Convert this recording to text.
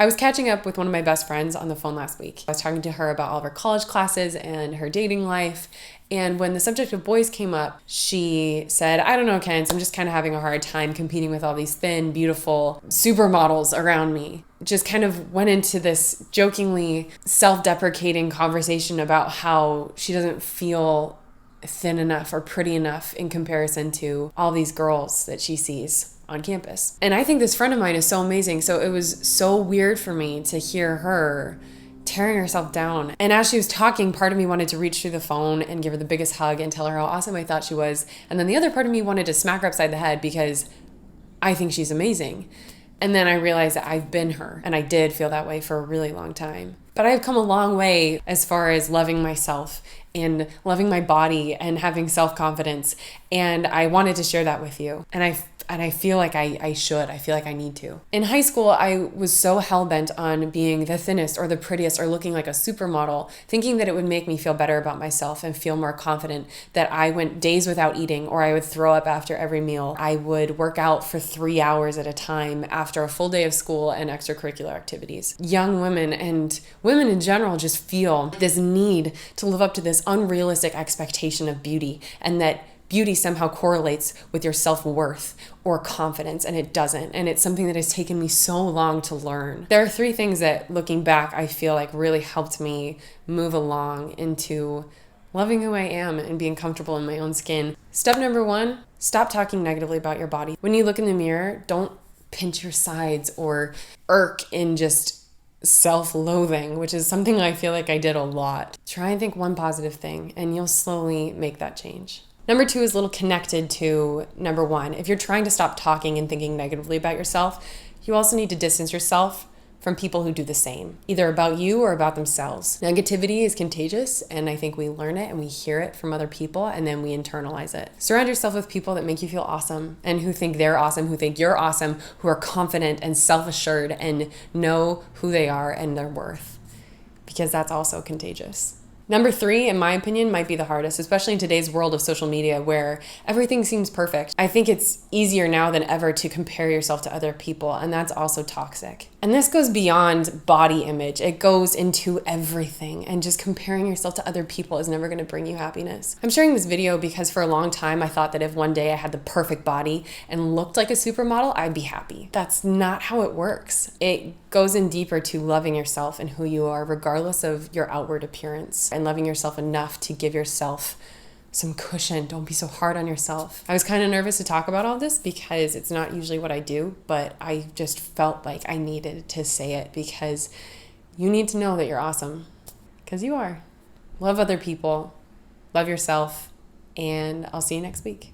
I was catching up with one of my best friends on the phone last week. I was talking to her about all of her college classes and her dating life. And when the subject of boys came up, she said, I don't know, Ken, I'm just kind of having a hard time competing with all these thin, beautiful supermodels around me. Just kind of went into this jokingly self-deprecating conversation about how she doesn't feel thin enough or pretty enough in comparison to all these girls that she sees on campus. And I think this friend of mine is so amazing. So it was so weird for me to hear her tearing herself down. And as she was talking, part of me wanted to reach through the phone and give her the biggest hug and tell her how awesome I thought she was. And then the other part of me wanted to smack her upside the head because I think she's amazing. And then I realized that I've been her, and I did feel that way for a really long time. But I've come a long way as far as loving myself and loving my body and having self-confidence. And I wanted to share that with you. And I feel like I should. I feel like I need to. In high school, I was so hell-bent on being the thinnest or the prettiest or looking like a supermodel, thinking that it would make me feel better about myself and feel more confident, that I went days without eating, or I would throw up after every meal. I would work out for 3 hours at a time after a full day of school and extracurricular activities. Young women and women in general just feel this need to live up to this unrealistic expectation of beauty, and that beauty somehow correlates with your self-worth or confidence, and it doesn't. And it's something that has taken me so long to learn. There are 3 things that, looking back, I feel like really helped me move along into loving who I am and being comfortable in my own skin. Step number 1, stop talking negatively about your body. When you look in the mirror, don't pinch your sides or irk in just self-loathing, which is something I feel like I did a lot. Try and think one positive thing, and you'll slowly make that change. Number 2 is a little connected to number 1. If you're trying to stop talking and thinking negatively about yourself, you also need to distance yourself from people who do the same, either about you or about themselves. Negativity is contagious, and I think we learn it and we hear it from other people, and then we internalize it. Surround yourself with people that make you feel awesome and who think they're awesome, who think you're awesome, who are confident and self-assured and know who they are and their worth, because that's also contagious. Number 3, in my opinion, might be the hardest, especially in today's world of social media where everything seems perfect. I think it's easier now than ever to compare yourself to other people, and that's also toxic. And this goes beyond body image. It goes into everything, and just comparing yourself to other people is never going to bring you happiness. I'm sharing this video because for a long time I thought that if one day I had the perfect body and looked like a supermodel, I'd be happy. That's not how it works. It goes in deeper to loving yourself and who you are, regardless of your outward appearance, and loving yourself enough to give yourself some cushion. Don't be so hard on yourself. I was kind of nervous to talk about all this because it's not usually what I do, but I just felt like I needed to say it because you need to know that you're awesome, because you are. Love other people, love yourself, and I'll see you next week.